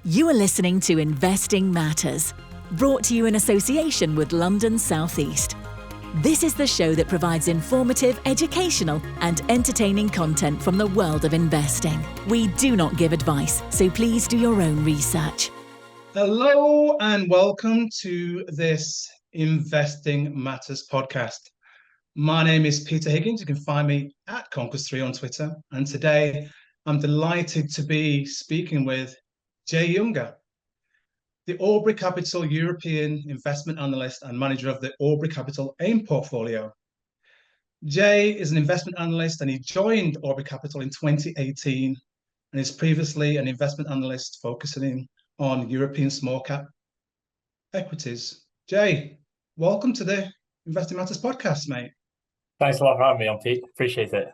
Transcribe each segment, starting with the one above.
You are listening to Investing Matters, brought to you in association with London South East. This is the show that provides informative, educational and entertaining content from the world of investing. We do not give advice, so please do your own research. Hello and welcome to this Investing Matters podcast. My name is Peter Higgins. You can find me at Conquest3 on Twitter. And today I'm delighted to be speaking with Jay Younger, the Aubrey Capital European Investment Analyst and manager of the Aubrey Capital AIM Portfolio. Jay is an investment analyst and he joined Aubrey Capital in 2018 and is previously an investment analyst focusing on European small cap equities. Jay, welcome to the Investing Matters podcast, mate. Thanks a lot for having me on, Pete. Appreciate it.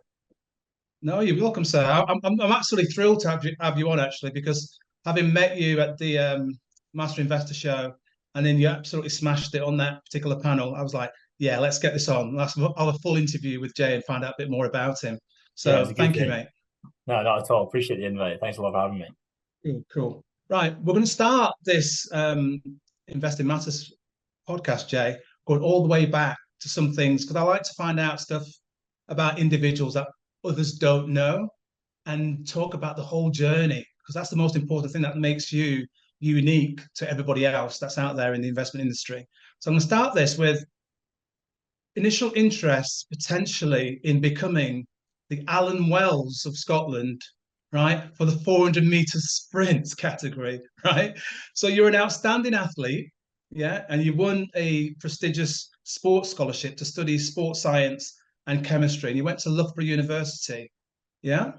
No, you're welcome, sir. I'm absolutely thrilled to have you on, actually, because having met you at the Master Investor Show, and then you absolutely smashed it on that particular panel, I was like, yeah, let's get this on. Let's have a full interview with Jay and find out a bit more about him. So yeah, thank you, mate. No, not at all. Appreciate the invite. Thanks a lot for having me. Cool. Right, we're going to start this Investing Matters podcast, Jay, going all the way back to some things, because I like to find out stuff about individuals that others don't know and talk about the whole journey, because that's the most important thing that makes you unique to everybody else that's out there in the investment industry. So I'm going to start this with initial interest potentially in becoming the Alan Wells of Scotland, right, for the 400-meter sprint category, right? So you're an outstanding athlete, yeah, and you won a prestigious sports scholarship to study sports science and chemistry, and you went to Loughborough University, yeah?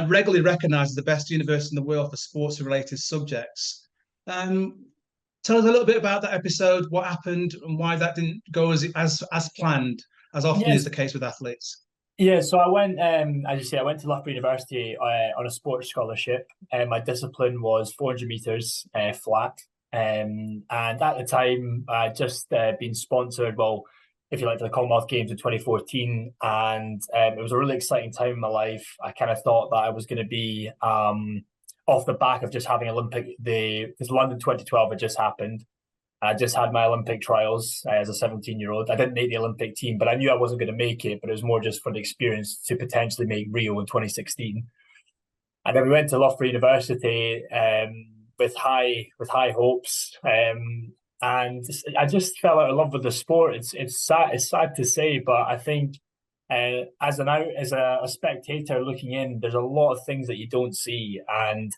Regularly recognised as the best university in the world for sports-related subjects. Tell us a little bit about that episode, what happened, and why that didn't go as planned, as often is the case with athletes. Yeah, so I went, as you say, I went to Loughborough University on a sports scholarship. My discipline was 400 metres flat. And at the time, I'd just been sponsored, well, if you like, for the Commonwealth Games in 2014. And it was a really exciting time in my life. I kind of thought that I was going to be off the back of just having because London 2012 had just happened. I just had my Olympic trials as a 17-year-old. I didn't make the Olympic team, but I knew I wasn't going to make it, but it was more just for the experience to potentially make Rio in 2016. And then we went to Loughborough University with high hopes. And I just fell out of love with the sport. It's sad to say, but I think as a spectator looking in, there's a lot of things that you don't see, and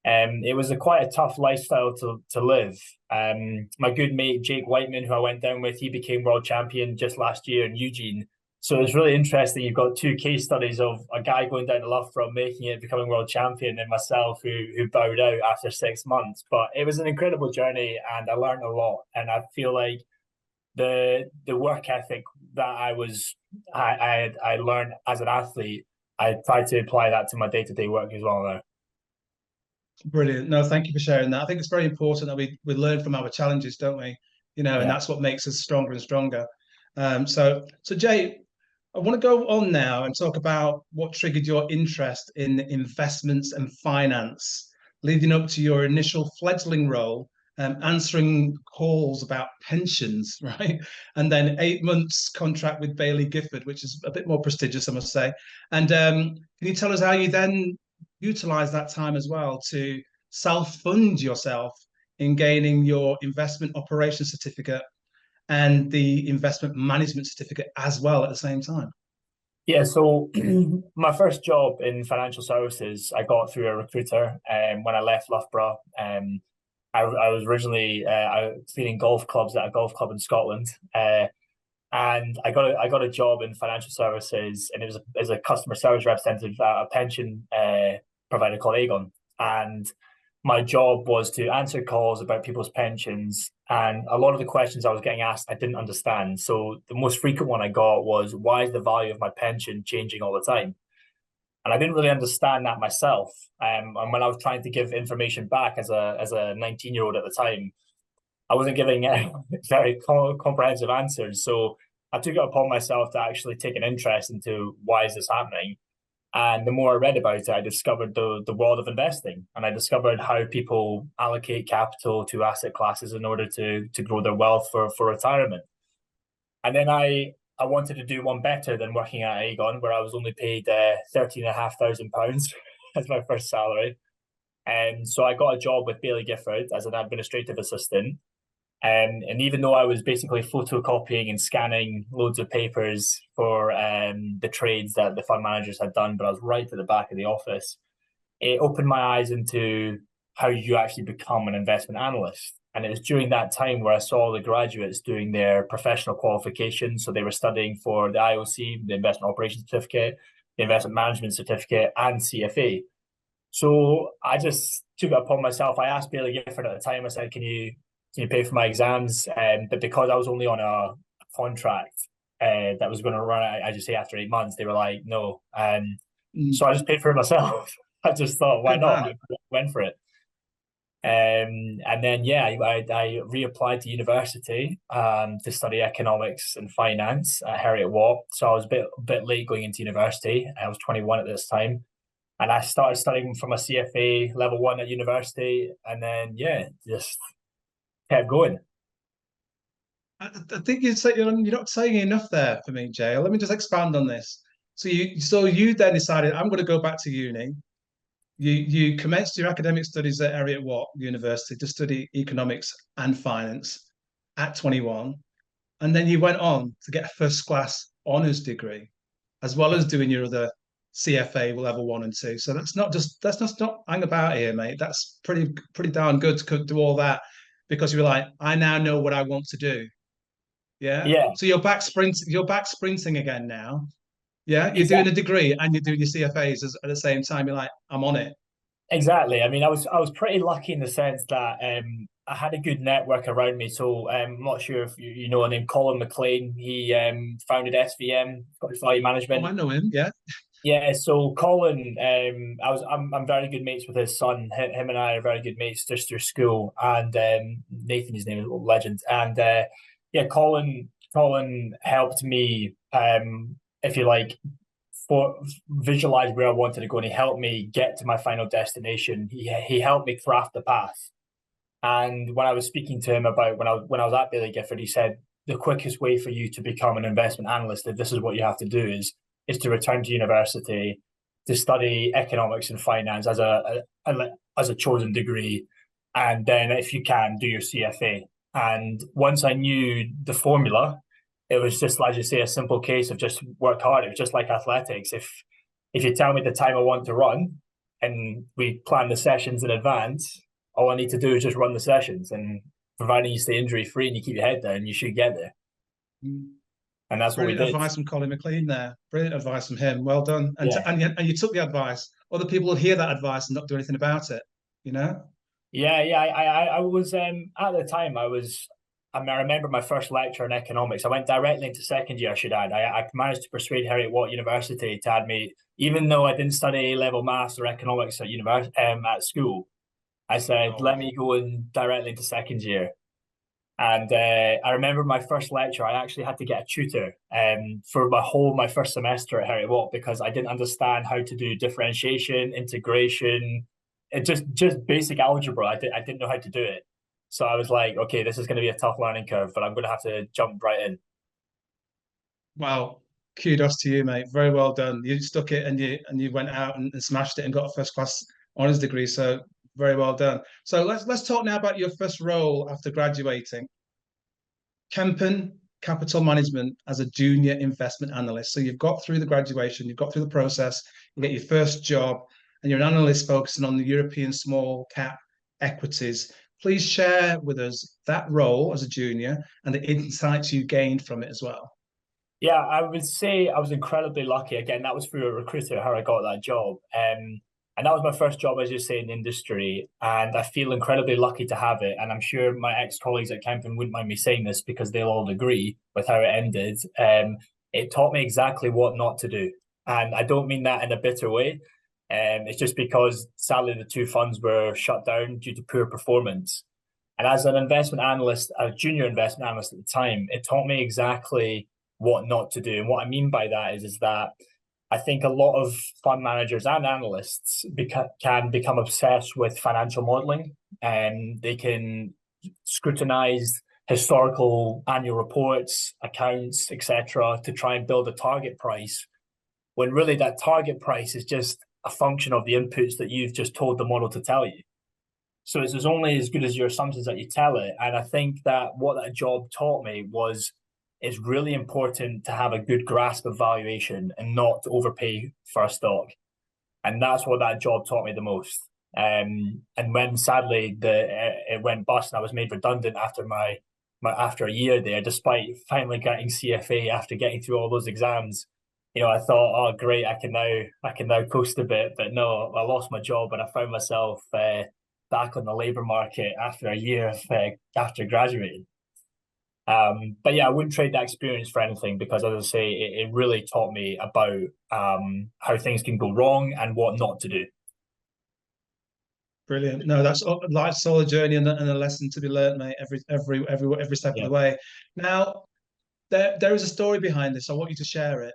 it was quite a tough lifestyle to live. My good mate Jake Whiteman, who I went down with, he became world champion just last year in Eugene. So it's really interesting. You've got two case studies of a guy going down to Loughborough, making it, becoming world champion, and myself who bowed out after 6 months. But it was an incredible journey, and I learned a lot. And I feel like the work ethic that I learned as an athlete, I tried to apply that to my day-to-day work as well now. Brilliant. No, thank you for sharing that. I think it's very important that we learn from our challenges, don't we? And that's what makes us stronger and stronger. So Jay, I want to go on now and talk about what triggered your interest in investments and finance, leading up to your initial fledgling role, answering calls about pensions, right? And then 8 months contract with Baillie Gifford, which is a bit more prestigious, I must say. And can you tell us how you then utilize that time as well to self-fund yourself in gaining your investment operations certificate and the investment management certificate as well at the same time? Yeah, so my first job in financial services, I got through a recruiter when I left Loughborough. I was originally cleaning golf clubs at a golf club in Scotland. And I got a job in financial services, and it was as a customer service representative at a pension provider called Aegon. And my job was to answer calls about people's pensions, and a lot of the questions I was getting asked I didn't understand. So the most frequent one I got was, why is the value of my pension changing all the time? And I didn't really understand that myself. And when I was trying to give information back as a 19-year-old at the time, I wasn't giving very comprehensive answers. So I took it upon myself to actually take an interest into why is this happening. And the more I read about it, I discovered the world of investing, and I discovered how people allocate capital to asset classes in order to grow their wealth for retirement. And then I wanted to do one better than working at Aegon, where I was only paid £13,500 as my first salary. And so I got a job with Baillie Gifford as an administrative assistant. And even though I was basically photocopying and scanning loads of papers for the trades that the fund managers had done, but I was right at the back of the office, it opened my eyes into how you actually become an investment analyst. And it was during that time where I saw the graduates doing their professional qualifications. So they were studying for the IOC, the Investment Operations Certificate, the Investment Management Certificate, and CFA. So I just took it upon myself. I asked Baillie Gifford at the time, I said, can you pay for my exams? But because I was only on a contract that was going to run, I just say after 8 months, they were like, no. So I just paid for it myself. I just thought, why not? I went for it. And then, I reapplied to university to study economics and finance at Heriot Watt. So I was a bit late going into university. I was 21 at this time. And I started studying from a CFA level 1 at university. And then, just kept going. I think you're not saying enough there for me, Jay. Let me just expand on this. So you then decided, I'm going to go back to uni. You commenced your academic studies at Heriot Watt University to study economics and finance at 21. And then you went on to get a first class honours degree, as well as doing your other CFA level 1 and 2. So that's just not hang about here, mate. That's pretty darn good to do all that, because you were like, I now know what I want to do. Yeah. Yeah. So you're back sprinting again now. Yeah, you're doing a degree and you're doing your CFAs at the same time. You're like, I'm on it. Exactly. I mean, I was pretty lucky in the sense that I had a good network around me. So I'm not sure if you know a name, Colin McLean. He founded SVM, Scottish Value Management. Oh, I know him. Yeah. Yeah. So Colin, I'm very good mates with his son. Him and I are very good mates just through school. And Nathan, his name is legend. And Colin helped me, if you like, for visualize where I wanted to go, and he helped me get to my final destination. He helped me craft the path. And when I was speaking to him about when I was at Baillie Gifford, he said the quickest way for you to become an investment analyst, if this is what you have to do, is to return to university to study economics and finance as a chosen degree, and then if you can do your CFA. And once I knew the formula, it was just, like you say, a simple case of just work hard. It was just like athletics. If you tell me the time I want to run and we plan the sessions in advance, all I need to do is just run the sessions. And providing you stay injury free and you keep your head down, you should get there. And that's what we did. Brilliant advice from Colin McLean there. Brilliant advice from him. Well done. And you took the advice. Other people will hear that advice and not do anything about it. You know? Yeah. I was at the time I remember my first lecture in economics. I went directly into second year, I should add. I managed to persuade Heriot Watt University to add me, even though I didn't study A-level maths or economics at school. I said, let me go in directly into second year. And I remember my first lecture, I actually had to get a tutor for my first semester at Heriot Watt, because I didn't understand how to do differentiation, integration, just basic algebra. I didn't know how to do it. So I was like, okay, this is going to be a tough learning curve, but I'm going to have to jump right in. Wow. Kudos to you, mate. Very well done. You stuck it and you went out and smashed it and got a first class honours degree. So very well done. So let's talk now about your first role after graduating. Kempen Capital Management as a junior investment analyst. So you've got through the graduation, you've got through the process, you get your first job, and you're an analyst focusing on the European small cap equities. Please share with us that role as a junior and the insights you gained from it as well. Yeah, I would say I was incredibly lucky. Again, that was through a recruiter how I got that job. And that was my first job, as you say, in the industry. And I feel incredibly lucky to have it. And I'm sure my ex-colleagues at Kempen wouldn't mind me saying this, because they'll all agree with how it ended. It taught me exactly what not to do. And I don't mean that in a bitter way. It's just because, sadly, the two funds were shut down due to poor performance. And as an investment analyst, a junior investment analyst at the time, it taught me exactly what not to do. And what I mean by that is that I think a lot of fund managers and analysts can become obsessed with financial modeling, and they can scrutinize historical annual reports, accounts, etc., to try and build a target price, when really that target price is just a function of the inputs that you've just told the model to tell you. So it's only as good as your assumptions that you tell it. And I think that what that job taught me was it's really important to have a good grasp of valuation and not to overpay for a stock. And that's what that job taught me the most. And when sadly it went bust and I was made redundant after after a year there, despite finally getting CFA after getting through all those exams, I thought, oh great, I can now coast a bit. But no, I lost my job and I found myself back on the labour market after a year after graduating. But yeah, I wouldn't trade that experience for anything, because as I say, it really taught me about how things can go wrong and what not to do. Brilliant. No, that's life's solid journey and a lesson to be learned, mate. Every step of the way. Now, there is a story behind this. I want you to share it.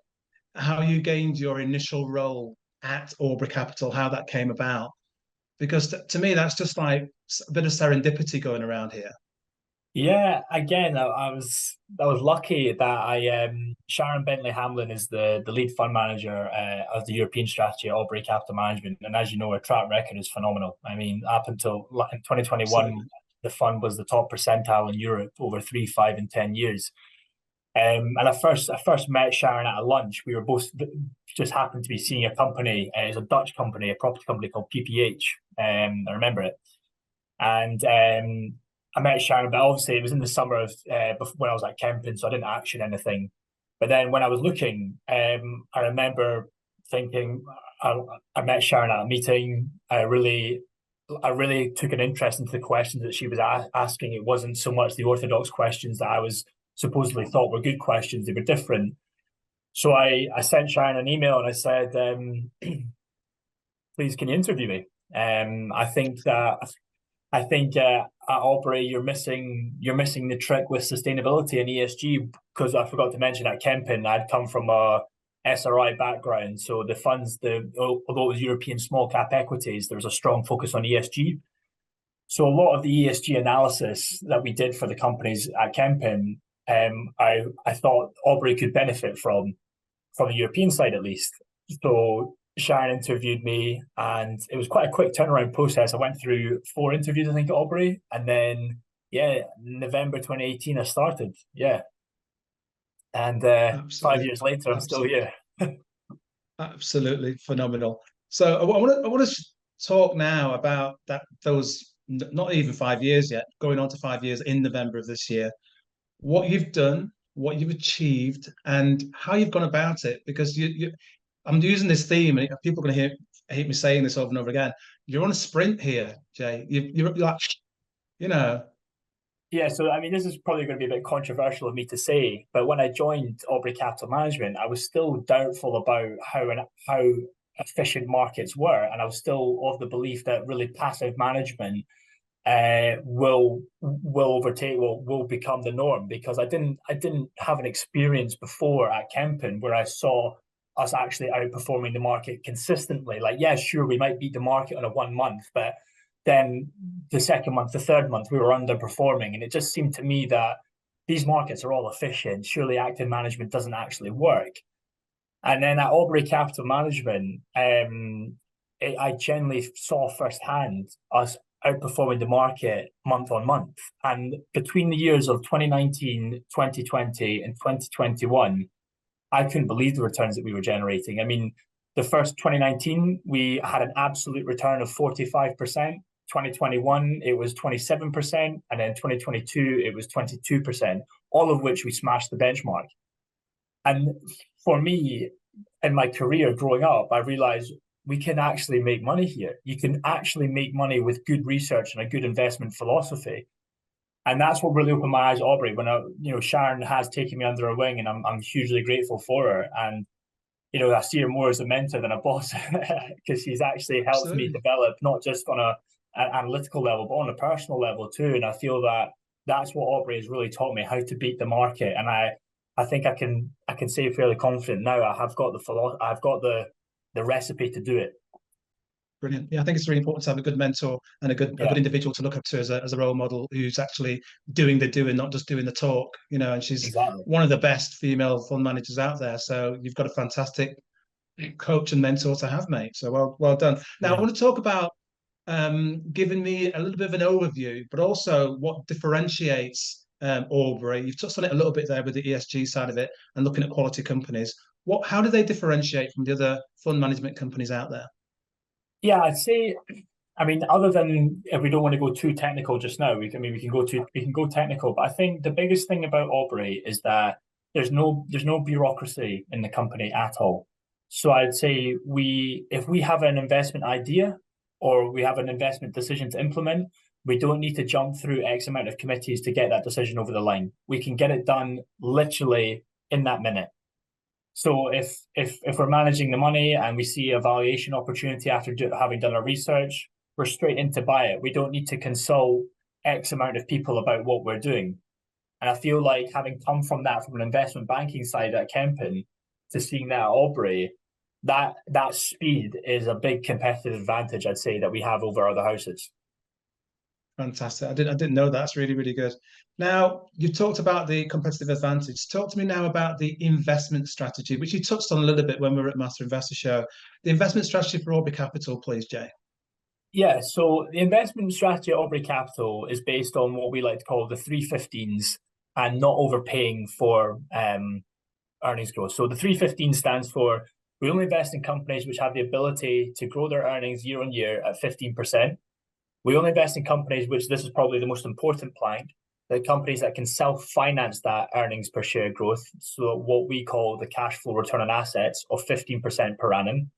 How you gained your initial role at Aubrey Capital, how that came about. Because to me, that's just like a bit of serendipity going around here. Yeah, again, I was lucky that Sharon Bentley Hamlin is the lead fund manager of the European strategy at Aubrey Capital Management, and as you know, her track record is phenomenal. I mean, up until in 2021, absolutely, the fund was the top percentile in Europe over 3, 5, and 10 years. And I first met Sharon at a lunch. We were both just happened to be seeing a company. It's a Dutch company, a property company called PPH. I remember it, and I met Sharon, but obviously it was in the summer of when I was at Kempen, so I didn't action anything. But then when I was looking, I remember thinking, I met Sharon at a meeting. I really took an interest into the questions that she was asking. It wasn't so much the orthodox questions that I was supposedly thought were good questions. They were different. So I sent Sharon an email and I said, please, can you interview me? I think at Aubrey you're missing the trick with sustainability and ESG, because I forgot to mention at Kempen I'd come from a SRI background, so the funds, although it was European small cap equities, there was a strong focus on ESG. So a lot of the ESG analysis that we did for the companies at Kempen, I thought Aubrey could benefit from the European side at least. So Sharon interviewed me, and it was quite a quick turnaround process. I went through 4 interviews, I think, at Aubrey, and then November 2018 I started. And 5 years later, I'm still here. Absolutely phenomenal. So I want to talk now about those not even 5 years yet, going on to 5 years in November of this year. What you've done, what you've achieved, and how you've gone about it. Because I'm using this theme, and people are going to hate me saying this over and over again. You're on a sprint here, Jay. You're like, Yeah, so I mean, this is probably going to be a bit controversial of me to say, but when I joined Aubrey Capital Management, I was still doubtful about how efficient markets were, and I was still of the belief that really passive management will become the norm, because I didn't have an experience before at Kempen where I saw us actually outperforming the market consistently. Like, yeah, sure, we might beat the market on a 1 month, but then the second month, the third month, we were underperforming. And it just seemed to me that these markets are all efficient. Surely active management doesn't actually work. And then at Aubrey Capital Management, I generally saw firsthand us outperforming the market month on month. And between the years of 2019, 2020, and 2021, I couldn't believe the returns that we were generating. I mean, the first 2019, we had an absolute return of 45%. 2021, it was 27%. And then 2022, it was 22%, all of which we smashed the benchmark. And for me, in my career growing up, I realized we can actually make money here. You can actually make money with good research and a good investment philosophy. And that's what really opened my eyes, Aubrey, when Sharon has taken me under her wing, and I'm hugely grateful for her. And I see her more as a mentor than a boss, because she's actually helped me develop, not just on an analytical level, but on a personal level too. And I feel that that's what Aubrey has really taught me, how to beat the market. And I I think I can say fairly confident now. I've got the recipe to do it. Brilliant. Yeah, I think it's really important to have a good mentor and a good individual to look up to as a role model who's actually doing the doing, not just doing the talk. And she's one of the best female fund managers out there. So you've got a fantastic coach and mentor to have, mate. So well done. Now I want to talk about giving me a little bit of an overview, but also what differentiates Aubrey. You've touched on it a little bit there with the ESG side of it and looking at quality companies. How do they differentiate from the other fund management companies out there? Yeah, I'd say, other than, if we don't want to go too technical just now, we can go technical. But I think the biggest thing about Aubrey is that there's no bureaucracy in the company at all. So I'd say if we have an investment idea or we have an investment decision to implement, we don't need to jump through X amount of committees to get that decision over the line. We can get it done literally in that minute. So if we're managing the money and we see a valuation opportunity after having done our research, we're straight in to buy it. We don't need to consult X amount of people about what we're doing. And I feel like, having come from an investment banking side at Kempen to seeing that at Aubrey, that speed is a big competitive advantage, I'd say, that we have over other houses. Fantastic. I didn't know that. That's really, really good. Now, you talked about the competitive advantage. Talk to me now about the investment strategy, which you touched on a little bit when we were at Master Investor Show. The investment strategy for Aubrey Capital, please, Jay. Yeah, so the investment strategy at Aubrey Capital is based on what we like to call the 315s and not overpaying for earnings growth. So the 315 stands for, we only invest in companies which have the ability to grow their earnings year on year at 15%. We only invest in companies which, this is probably the most important plank, the companies that can self-finance that earnings per share growth. So what we call the cash flow return on assets of 15% per annum.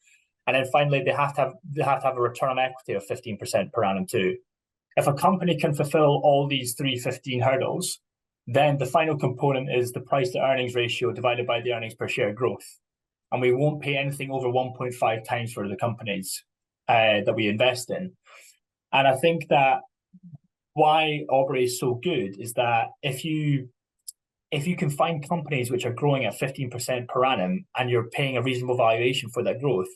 And then finally, they have to have a return on equity of 15% per annum too. If a company can fulfill all these 315 hurdles, then the final component is the price to earnings ratio divided by the earnings per share growth. And we won't pay anything over 1.5 times for the companies that we invest in. And I think that why Aubrey is so good is that if you can find companies which are growing at 15% per annum and you're paying a reasonable valuation for that growth,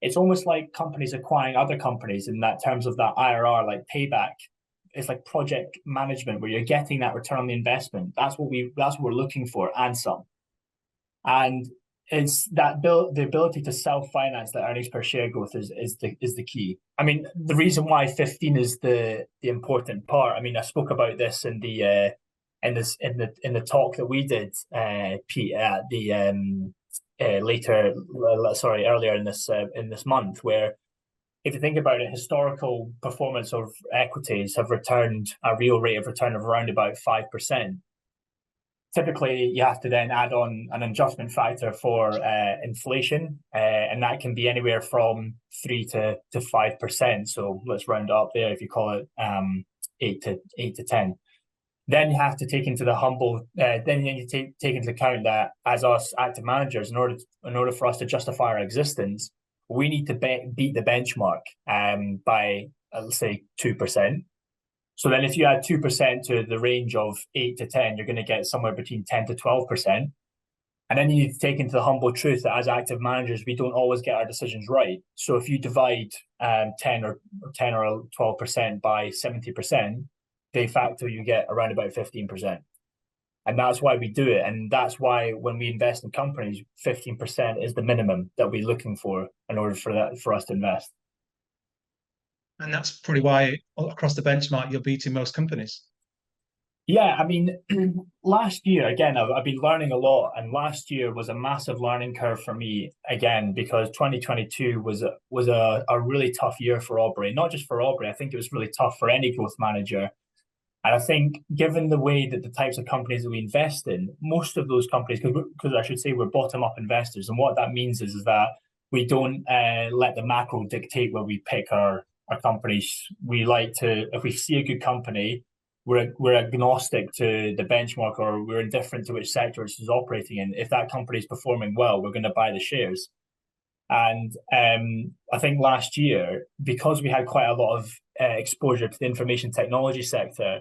it's almost like companies acquiring other companies in that terms of that IRR, like payback. It's like project management where you're getting that return on the investment. That's what we're looking for, and some. And it's that the ability to self-finance the earnings per share growth is the key. I mean, the reason why 15 is the important part. I mean, I spoke about this in the talk that we did, Pete, at the earlier in this month, where if you think about it, historical performance of equities have returned a real rate of return of around about 5%. Typically, you have to then add on an adjustment factor for inflation, and that can be anywhere from 3 to 5%. So let's round up there. If you call it 8 to 10, then you have to take into take into account that as us active managers, in order for us to justify our existence, we need to beat the benchmark by let's say 2%. So then if you add 2% to the range of 8 to 10, you're going to get somewhere between 10 to 12%. And then you need to take into the humble truth that as active managers, we don't always get our decisions right. So if you divide 10 or 12% by 70%, de facto you get around about 15%. And that's why we do it. And that's why when we invest in companies, 15% is the minimum that we're looking for in order for us to invest. And that's probably why across the benchmark, you're beating most companies. Yeah, I mean, last year, again, I've been learning a lot. And last year was a massive learning curve for me, again, because 2022 was a really tough year for Aubrey. Not just for Aubrey, I think it was really tough for any growth manager. And I think given the way that the types of companies that we invest in, most of those companies, because I should say we're bottom-up investors. And what that means is that we don't let the macro dictate where we pick our companies. We like to, if we see a good company, we're agnostic to the benchmark, or we're indifferent to which sector it's operating in. If that company is performing well, we're going to buy the shares. And I think last year, because we had quite a lot of exposure to the information technology sector,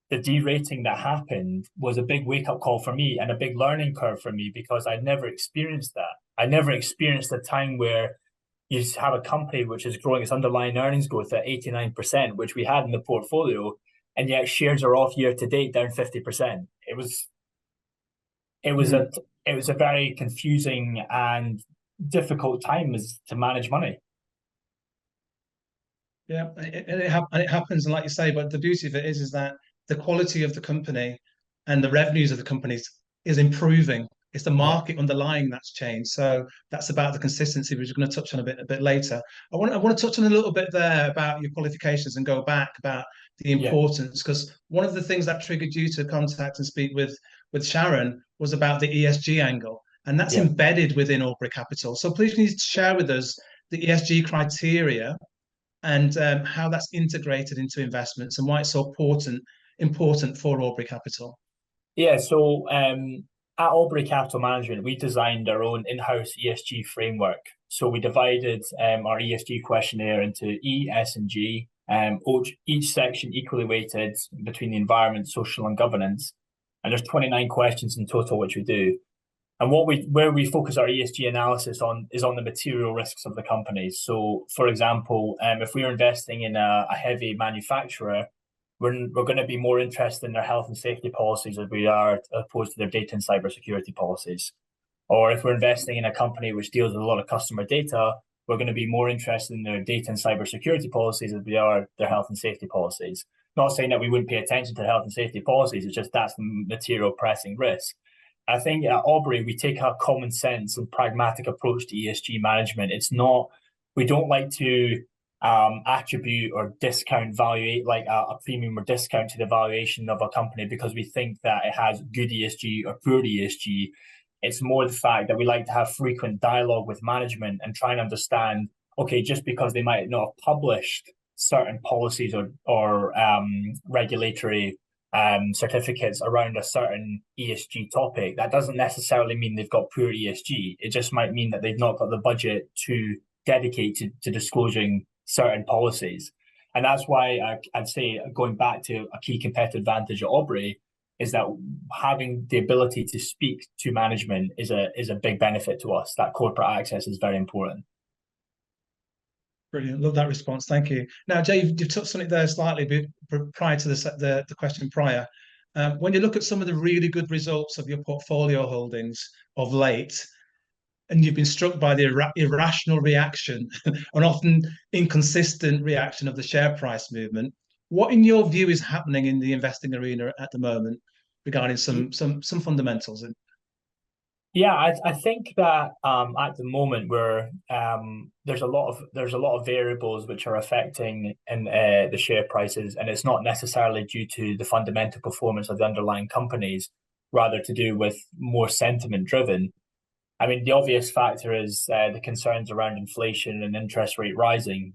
the derating that happened was a big wake-up call for me and a big learning curve for me, because I'd never experienced that. I never experienced a time where you have a company which is growing its underlying earnings growth at 89%, which we had in the portfolio, and yet shares are off year to date down 50%. It was a very confusing and difficult time to manage money. Yeah, and it happens, and like you say, but the beauty of it is that the quality of the company and the revenues of the companies is improving. It's the market underlying that's changed. So that's about the consistency, which we're going to touch on a bit later. I want to touch on a little bit there about your qualifications and go back about the importance, because one of the things that triggered you to contact and speak with Sharon was about the ESG angle, and that's embedded within Aubrey Capital. So please, can you share with us the ESG criteria and how that's integrated into investments and why it's so important for Aubrey Capital? Yeah, so at Aubrey Capital Management, we designed our own in-house ESG framework. So we divided our ESG questionnaire into E, S, and G, each section equally weighted between the environment, social, and governance. And there's 29 questions in total, which we do. And where we focus our ESG analysis on is on the material risks of the companies. So, for example, if we're investing in a heavy manufacturer, we're going to be more interested in their health and safety policies as we are opposed to their data and cybersecurity policies. Or if we're investing in a company which deals with a lot of customer data, we're going to be more interested in their data and cybersecurity policies as we are their health and safety policies. Not saying that we wouldn't pay attention to health and safety policies, it's just that's the material pressing risk. I think at Aubrey, we take a common sense and pragmatic approach to ESG management. We don't like to attribute or discount value like a premium or discount to the valuation of a company because we think that it has good ESG or poor ESG. It's more the fact that we like to have frequent dialogue with management and try and understand, okay, just because they might not have published certain policies or regulatory certificates around a certain ESG topic, that doesn't necessarily mean they've got poor ESG. It just might mean that they've not got the budget to dedicate to disclosing certain policies. And that's why I'd say, going back to a key competitive advantage at Aubrey, is that having the ability to speak to management is a big benefit to us. That corporate access is very important. Brilliant. Love that response. Thank you. Now, Jay, you've touched on it there slightly prior to the question prior. When you look at some of the really good results of your portfolio holdings of late, and you've been struck by the irrational reaction and often inconsistent reaction of the share price movement, what, in your view, is happening in the investing arena at the moment regarding some fundamentals? Yeah, I think that at the moment there's a lot of variables which are affecting the share prices, and it's not necessarily due to the fundamental performance of the underlying companies, rather to do with more sentiment driven. I mean, the obvious factor is the concerns around inflation and interest rate rising.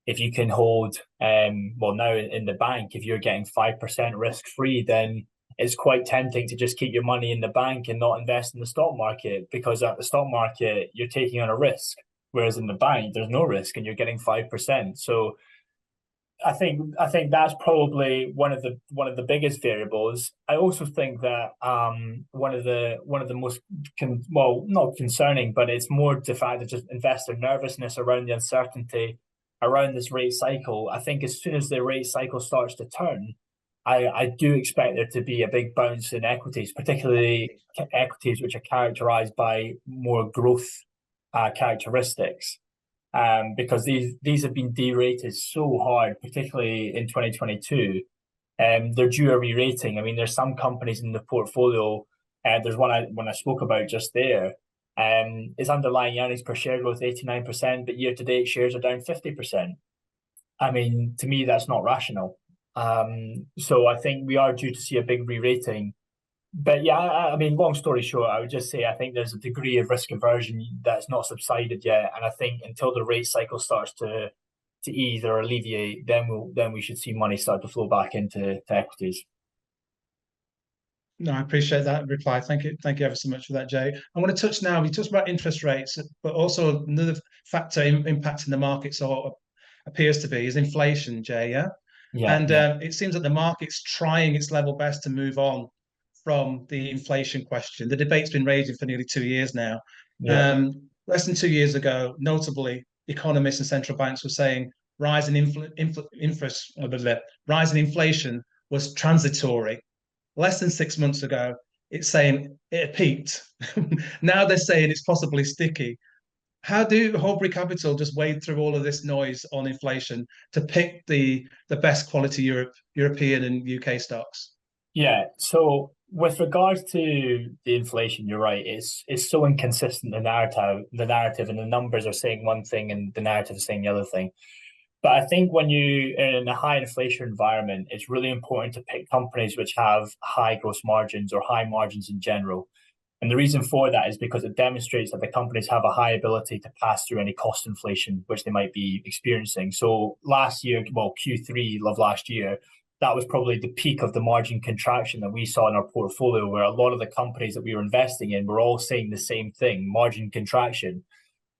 If you can hold, now in the bank, if you're getting 5% risk free, then it's quite tempting to just keep your money in the bank and not invest in the stock market, because at the stock market, you're taking on a risk, whereas in the bank, there's no risk and you're getting 5%. So I think that's probably one of the biggest variables. I also think that one of the most not concerning, but it's more the fact that just investor nervousness around the uncertainty around this rate cycle. I think as soon as the rate cycle starts to turn, I do expect there to be a big bounce in equities, particularly equities which are characterized by more growth characteristics. Because these have been derated so hard, particularly in 2022. They're due a re-rating. I mean, there's some companies in the portfolio. There's one I spoke about just there. Its underlying earnings per share growth 89%, but year to date shares are down 50%. I mean, to me, that's not rational. So I think we are due to see a big re-rating. But yeah, I mean, long story short, I would just say I think there's a degree of risk aversion that's not subsided yet, and I think until the rate cycle starts to ease or alleviate, then we should see money start to flow back into equities. No, I appreciate that reply. Thank you ever so much for that, Jay. I want to touch now. We talked about interest rates, but also another factor impacting the markets, or appears to be, is inflation, Jay. Yeah. And it seems that the market's trying its level best to move on from the inflation question. The debate's been raging for nearly 2 years now. Less than 2 years ago, notably, economists and central banks were saying rising inflation was transitory. Less than 6 months ago, it's saying it peaked. Now they're saying it's possibly sticky. How do Aubrey Capital just wade through all of this noise on inflation to pick the best quality European and UK stocks? Yeah, so with regards to the inflation, you're right. It's so inconsistent, the narrative, and the numbers are saying one thing and the narrative is saying the other thing. But I think when you're in a high inflation environment, it's really important to pick companies which have high gross margins or high margins in general. And the reason for that is because it demonstrates that the companies have a high ability to pass through any cost inflation which they might be experiencing. So last year, Q3 of last year, that was probably the peak of the margin contraction that we saw in our portfolio, where a lot of the companies that we were investing in were all saying the same thing, margin contraction.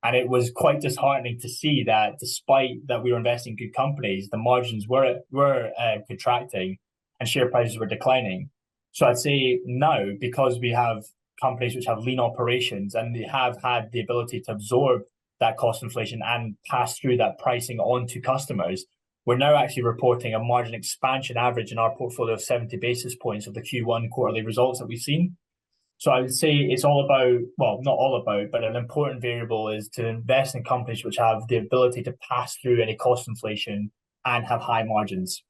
And it was quite disheartening to see that despite that we were investing in good companies, the margins were contracting and share prices were declining. So I'd say now, because we have companies which have lean operations and they have had the ability to absorb that cost inflation and pass through that pricing on to customers, we're now actually reporting a margin expansion average in our portfolio of 70 basis points of the Q1 quarterly results that we've seen. So I would say it's all about, well, not all about, but an important variable is to invest in companies which have the ability to pass through any cost inflation and have high margins.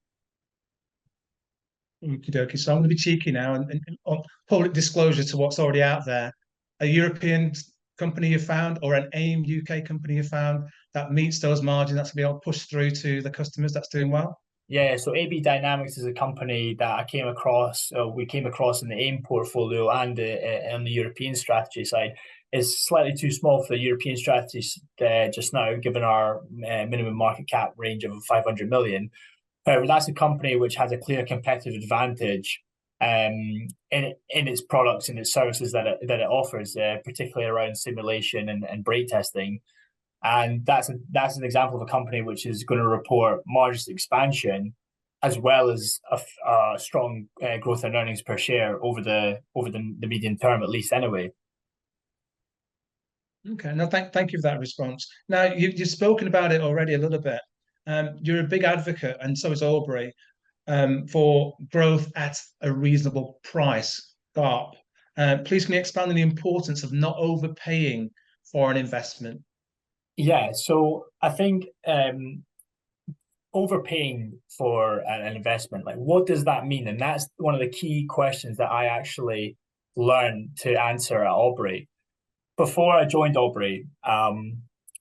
Okie dokie. So I'm going to be cheeky now and on public disclosure to what's already out there. A European company you found or an AIM UK company you found that meets those margins, that's going to be able to push through to the customers, that's doing well? Yeah, so AB Dynamics is a company that we came across in the AIM portfolio and on the European strategy side. It's slightly too small for the European strategy just now, given our minimum market cap range of 500 million. However, that's a company which has a clear competitive advantage in its products and its services that it offers, particularly around simulation and brake testing. And that's an example of a company which is going to report margin expansion as well as a strong growth in earnings per share over the medium term, at least anyway. Okay, no, thank you for that response. Now you've spoken about it already a little bit. You're a big advocate, and so is Aubrey, for growth at a reasonable price, GARP. Please can you expand on the importance of not overpaying for an investment? Yeah, so I think overpaying for an investment, like what does that mean? And that's one of the key questions that I actually learned to answer at Aubrey. Before I joined Aubrey,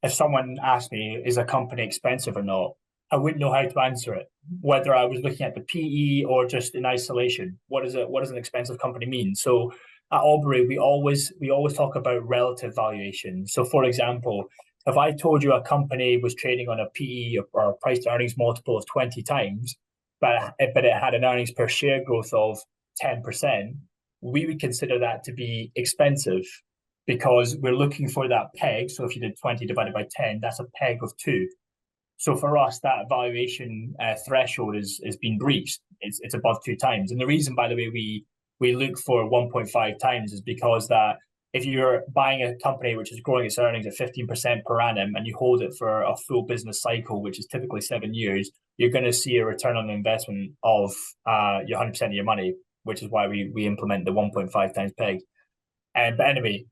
if someone asked me, is a company expensive or not, I wouldn't know how to answer it. Whether I was looking at the PE or just in isolation, what does an expensive company mean? So at Aubrey, we always talk about relative valuation. So for example, if I told you a company was trading on a PE or a price to earnings multiple of 20 times, but it had an earnings per share growth of 10%, we would consider that to be expensive because we're looking for that peg. So if you did 20 divided by 10, that's a peg of 2. So for us, that valuation threshold is being breached. It's above 2 times. And the reason, by the way, we look for 1.5 times is because that if you're buying a company which is growing its earnings at 15% per annum and you hold it for a full business cycle, which is typically 7 years, you're going to see a return on investment of your 100% of your money, which is why we implement the 1.5 times peg. But anyway,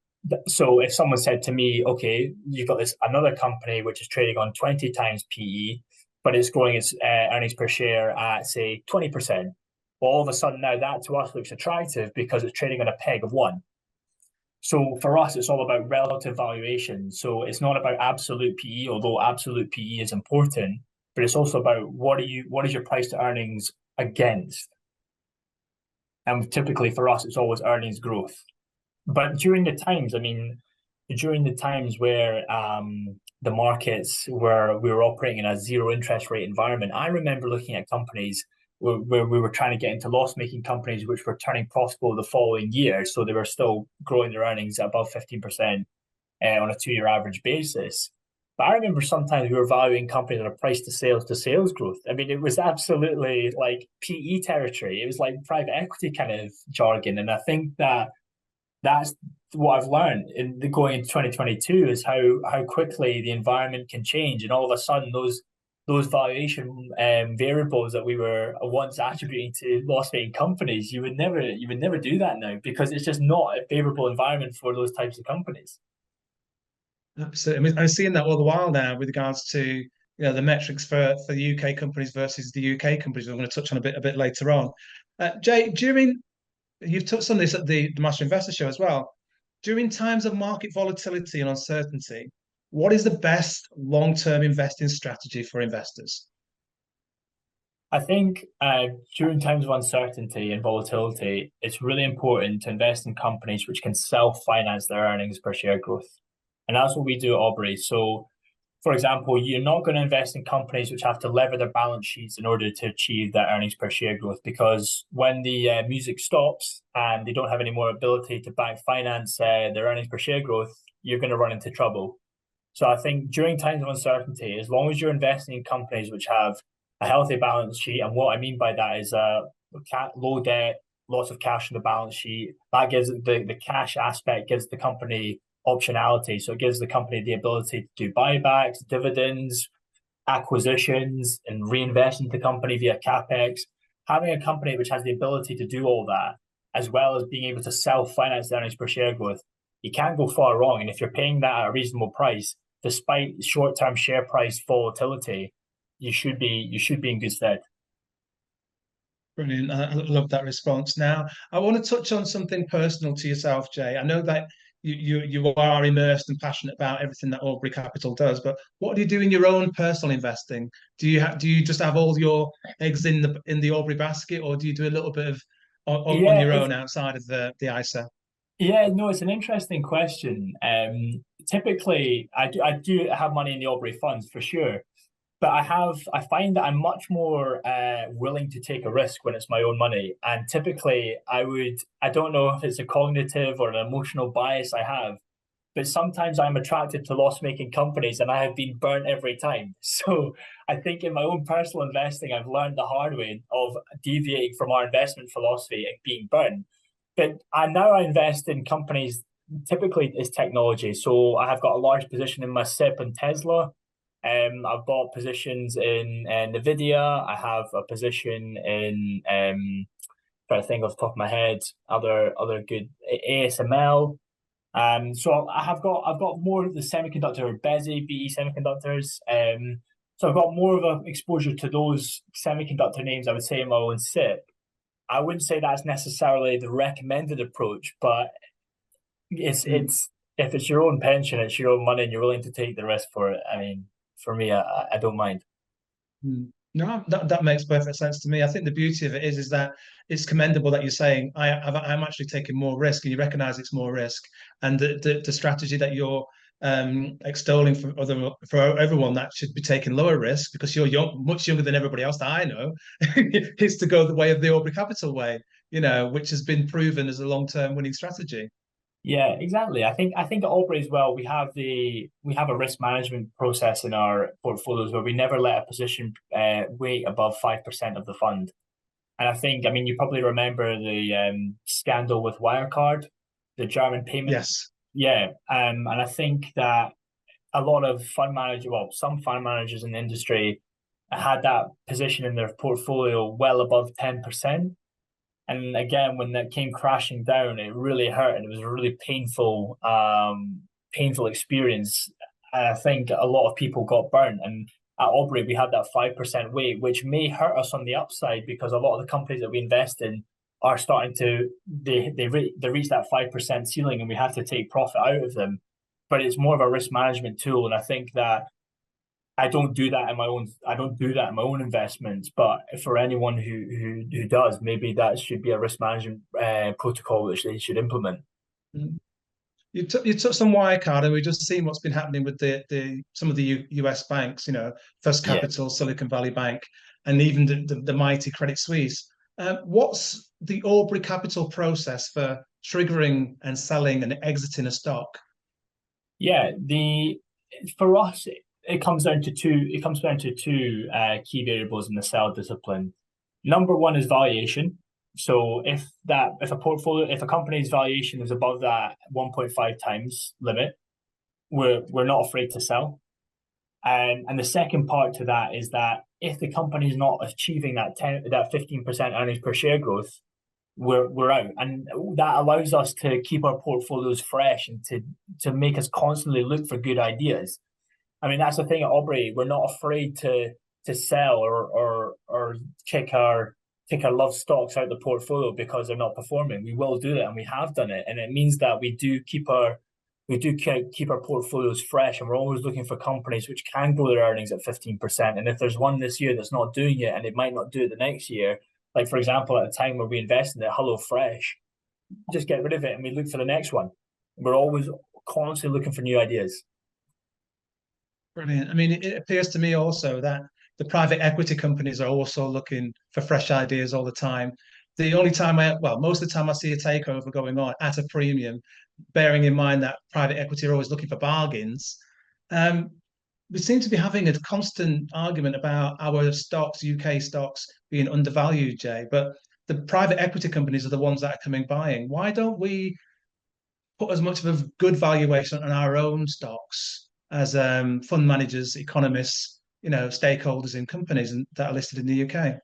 so if someone said to me, okay, you've got this another company which is trading on 20 times PE, but it's growing its earnings per share at, say, 20%. Well, all of a sudden now that to us looks attractive because it's trading on a peg of 1. So for us, it's all about relative valuation. So it's not about absolute PE, although absolute PE is important, but it's also about what is your price to earnings against? And typically for us, it's always earnings growth. But during the times where the markets where we were operating in a zero interest rate environment, I remember looking at companies where we were trying to get into loss-making companies which were turning profitable the following year. So they were still growing their earnings at above 15% on a 2-year average basis. But I remember sometimes we were valuing companies on a price to sales growth. I mean, it was absolutely like PE territory. It was like private equity kind of jargon. And I think that's what I've learned in going into 2022 is how quickly the environment can change, and all of a sudden those valuation variables that we were once attributing to loss-making companies, you would never do that now, because it's just not a favorable environment for those types of companies. Absolutely. I mean, I'm seeing that all the while now with regards to the metrics for the UK companies versus the UK companies. We're going to touch on a bit later on. Jay, you've touched on this at the Master Investor Show as well. During times of market volatility and uncertainty, what is the best long-term investing strategy for investors? I think during times of uncertainty and volatility, it's really important to invest in companies which can self-finance their earnings per share growth. And that's what we do at Aubrey. So, for example, you're not going to invest in companies which have to lever their balance sheets in order to achieve that earnings per share growth, because when the music stops and they don't have any more ability to bank finance their earnings per share growth, you're going to run into trouble. So I think during times of uncertainty, as long as you're investing in companies which have a healthy balance sheet, and what I mean by that is low debt, lots of cash on the balance sheet, that gives the cash aspect gives the company optionality. So it gives the company the ability to do buybacks, dividends, acquisitions, and reinvest into the company via capex. Having a company which has the ability to do all that, as well as being able to self-finance the earnings per share growth, you can't go far wrong. And if you're paying that at a reasonable price, despite short-term share price volatility, you should be in good stead. Brilliant. I love that response. Now, I want to touch on something personal to yourself, Jay. I know that you are immersed and passionate about everything that Aubrey Capital does, but what do you do in your own personal investing? Do you just have all your eggs in the Aubrey basket, or do you do a little bit of on your own outside of the ISA? Yeah, no, it's an interesting question. Typically, I do have money in the Aubrey funds for sure, but I find that I'm much more willing to take a risk when it's my own money. And typically, I don't know if it's a cognitive or an emotional bias I have, but sometimes I'm attracted to loss-making companies, and I have been burnt every time. So I think in my own personal investing, I've learned the hard way of deviating from our investment philosophy and being burnt. But I invest in companies, typically it's technology. So I have got a large position in my SIP and Tesla. I've bought positions in Nvidia. I have a position in trying to think off the top of my head, other good ASML. So I've got more of the semiconductor BE semiconductors. So I've got more of an exposure to those semiconductor names, I would say, in my own SIP. I wouldn't say that's necessarily the recommended approach, but it's if it's your own pension, it's your own money, and you're willing to take the risk for it. I mean, for me, I don't mind. No, that makes perfect sense to me. I think the beauty of it is that it's commendable that you're saying I'm actually taking more risk, and you recognise it's more risk, and the strategy that you're extolling for everyone that should be taking lower risk, because you're much younger than everybody else that I know, is to go the way of the Aubrey Capital way, which has been proven as a long-term winning strategy. Yeah, exactly. I think at Aubrey as well, we have a risk management process in our portfolios where we never let a position weight above 5% of the fund. And I mean, you probably remember the scandal with Wirecard, the German payment. Yes. Yeah. And I think that a lot of some fund managers in the industry had that position in their portfolio well above 10%. And again, when that came crashing down, it really hurt, and it was a really painful experience. And I think a lot of people got burnt. And at Aubrey, we had that 5% weight, which may hurt us on the upside, because a lot of the companies that we invest in are starting to they reach that 5% ceiling, and we have to take profit out of them. But it's more of a risk management tool, and I think that I don't do that in my own investments, but for anyone who does, maybe that should be a risk management protocol which they should implement. You touched on Wirecard, and we've just seen what's been happening with some of the US banks, First Capital, Silicon Valley Bank, and even the mighty Credit Suisse. What's the Aubrey Capital process for triggering and selling and exiting a stock? Yeah, for us, it comes down to two. It comes down to two key variables in the sell discipline. Number one is valuation. So if a company's valuation is above that 1.5 times limit, we're not afraid to sell. And the second part to that is that if the company is not achieving that 15% earnings per share growth, we're out. And that allows us to keep our portfolios fresh and to make us constantly look for good ideas. I mean, that's the thing at Aubrey. We're not afraid to sell or kick our love stocks out the portfolio because they're not performing. We will do it, and we have done it. And it means that we do keep our portfolios fresh, and we're always looking for companies which can grow their earnings at 15%. And if there's one this year that's not doing it, and it might not do it the next year, like for example, at the time where we invested in HelloFresh, just get rid of it and we look for the next one. We're always constantly looking for new ideas. Brilliant. I mean, it appears to me also that the private equity companies are also looking for fresh ideas all the time. The only time most of the time I see a takeover going on at a premium, bearing in mind that private equity are always looking for bargains. We seem to be having a constant argument about our stocks, UK stocks, being undervalued, Jay. But the private equity companies are the ones that are coming buying. Why don't we put as much of a good valuation on our own stocks as fund managers, economists, stakeholders in companies that are listed in the UK?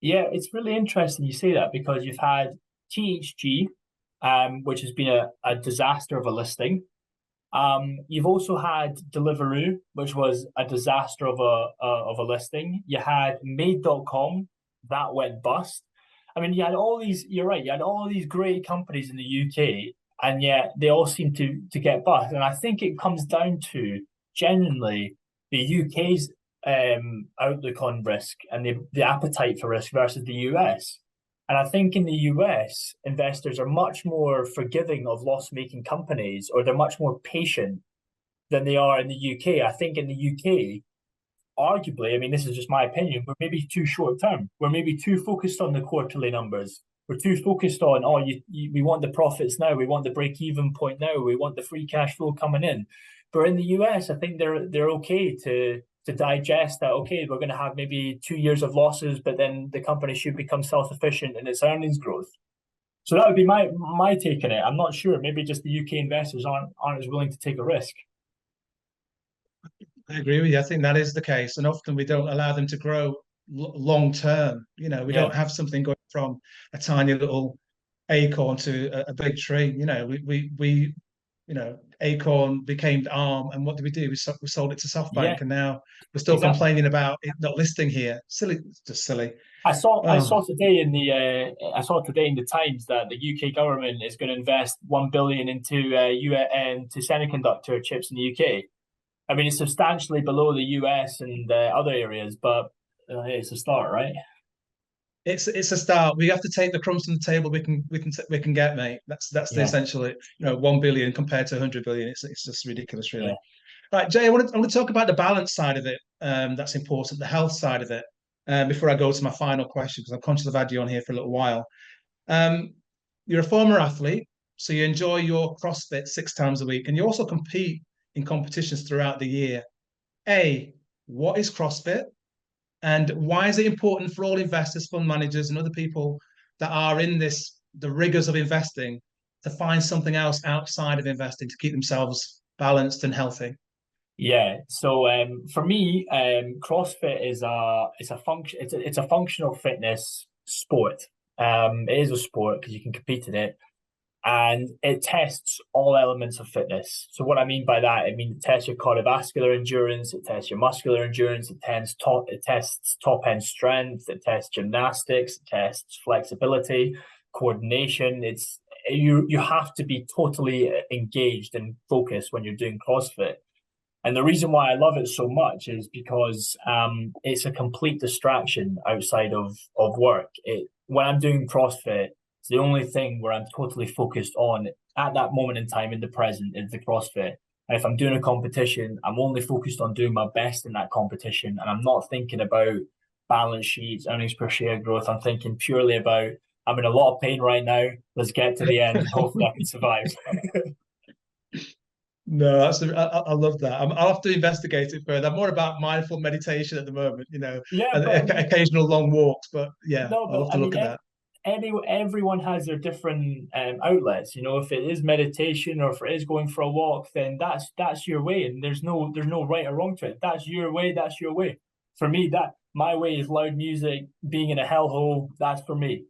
Yeah, it's really interesting you say that, because you've had THG, which has been a disaster of a listing. You've also had Deliveroo, which was a disaster of a listing. You had Made.com, that went bust. I mean, you had all these. You're right. You had all these great companies in the UK, and yet they all seem to get bust. And I think it comes down to genuinely the UK's outlook on risk and the appetite for risk versus the US. And I think in the US, investors are much more forgiving of loss-making companies, or they're much more patient than they are in the UK. I think in the UK, arguably, I mean, this is just my opinion, we're maybe too short-term. We're maybe too focused on the quarterly numbers. We're too focused on, we want the profits now, we want the break-even point now, we want the free cash flow coming in. But in the US, I think they're okay to digest that, okay, we're going to have maybe 2 years of losses, but then the company should become self-sufficient in its earnings growth. So that would be my take on it. I'm not sure. Maybe just the UK investors aren't as willing to take a risk. I agree with you. I think that is the case. And often we don't allow them to grow long term. We don't have something going from a tiny little acorn to a big tree. Acorn became Arm, and what did we do? We sold it to SoftBank, and now we're still complaining about it not listing here. Silly, just silly. I saw today in the Times that the UK government is going to invest $1 billion into semiconductor chips in the UK. I mean, it's substantially below the US and other areas, but it's a start, right? It's a start. We have to take the crumbs from the table we can get, mate. That's the essential. 1 billion compared to 100 billion. It's just ridiculous, really. Yeah. Right, Jay, I want to talk about the balance side of it. That's important. The health side of it. Before I go to my final question, because I'm conscious I've had you on here for a little while. You're a former athlete, so you enjoy your CrossFit 6 times a week, and you also compete in competitions throughout the year. What is CrossFit? And why is it important for all investors, fund managers, and other people that are in the rigors of investing, to find something else outside of investing to keep themselves balanced and healthy? Yeah. So for me, CrossFit is a functional fitness sport. It is a sport because you can compete in it, and it tests all elements of fitness. So what I mean by that, it tests your cardiovascular endurance, it tests your muscular endurance, it tests top end strength, it tests gymnastics, it tests flexibility, coordination. You have to be totally engaged and focused when you're doing CrossFit. And the reason why I love it so much is because it's a complete distraction outside of work. When I'm doing CrossFit, it's the only thing where I'm totally focused on at that moment in time in the present is the CrossFit. And if I'm doing a competition, I'm only focused on doing my best in that competition. And I'm not thinking about balance sheets, earnings per share growth. I'm thinking purely about, I'm in a lot of pain right now. Let's get to the end and hopefully I can survive. No, I love that. I'll have to investigate it further. I'm more about mindful meditation at the moment, Yeah, and but occasional long walks. But yeah, no, I'll but have I to look mean, at that. everyone has their different outlets. If it is meditation or if it is going for a walk, then that's your way, and there's no right or wrong to it. That's your way. That's your way. For me, that my way is loud music, being in a hellhole. That's for me.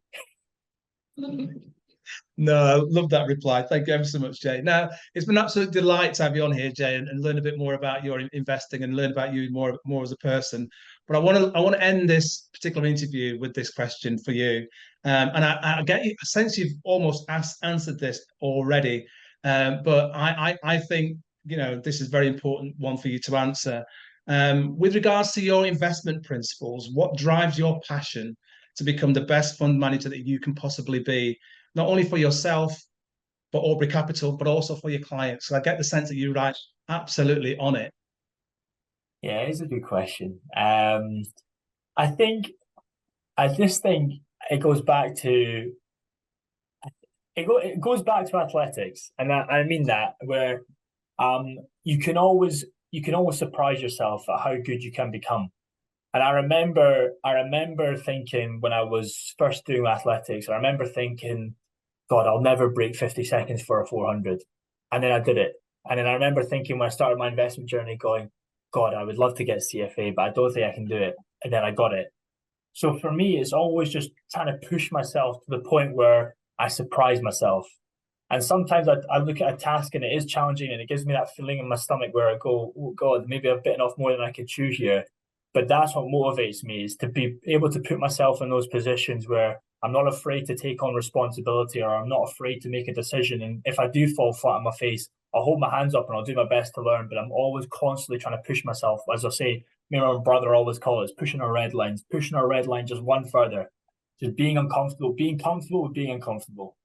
No, I love that reply. Thank you ever so much, Jay. Now, it's been an absolute delight to have you on here, Jay, and learn a bit more about your investing and learn about you more as a person. But I want to end this particular interview with this question for you. And I get you, I sense you've almost answered this already. But I think, this is a very important one for you to answer. With regards to your investment principles, what drives your passion to become the best fund manager that you can possibly be, not only for yourself, for Aubrey Capital, but also for your clients? So I get the sense that you're right, absolutely on it. Yeah, it's a good question. I just think it goes back to athletics, and I mean that, where you can always surprise yourself at how good you can become. And I remember thinking when I was first doing athletics, I remember thinking, God, I'll never break 50 seconds for a 400. And then I did it. And then I remember thinking when I started my investment journey, going, God, I would love to get CFA, but I don't think I can do it. And then I got it. So for me, it's always just trying to push myself to the point where I surprise myself. And sometimes I look at a task and it is challenging and it gives me that feeling in my stomach where I go, oh God, maybe I've bitten off more than I could chew here. But that's what motivates me, is to be able to put myself in those positions where I'm not afraid to take on responsibility, or I'm not afraid to make a decision. And if I do fall flat on my face, I'll hold my hands up and I'll do my best to learn. But I'm always constantly trying to push myself. As I say, me and my brother always call it pushing our red line just one further. Just being uncomfortable, being comfortable with being uncomfortable.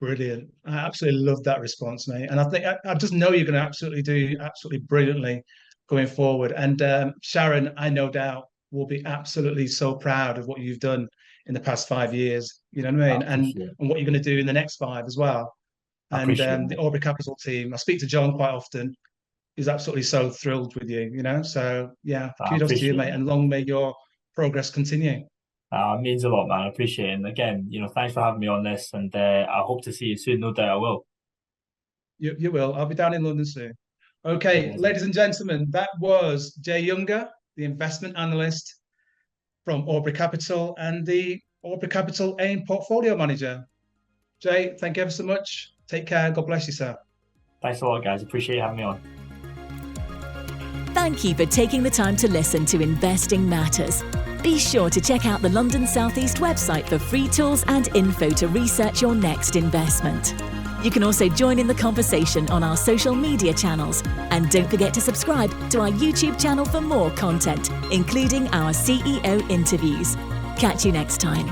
Brilliant. I absolutely love that response, mate. And I think I just know you're going to do absolutely brilliantly going forward. And Sharon, I no doubt, will be absolutely so proud of what you've done in the past 5 years. You know what I mean? And what you're going to do in the next 5 as well. And the Aubrey Capital team, I speak to John quite often. He's absolutely so thrilled with you, So yeah, kudos to you, mate. And long may your progress continue. It means a lot, man. I appreciate it. And again, thanks for having me on this. And I hope to see you soon. No doubt I will. You will. I'll be down in London soon. Okay, ladies and gentlemen, that was Jay Younger, the investment analyst from Aubrey Capital and the Aubrey Capital AIM Portfolio Manager. Jay, thank you ever so much. Take care. God bless you, sir. Thanks a lot, guys. Appreciate you having me on. Thank you for taking the time to listen to Investing Matters. Be sure to check out the London South East website for free tools and info to research your next investment. You can also join in the conversation on our social media channels. And don't forget to subscribe to our YouTube channel for more content, including our CEO interviews. Catch you next time.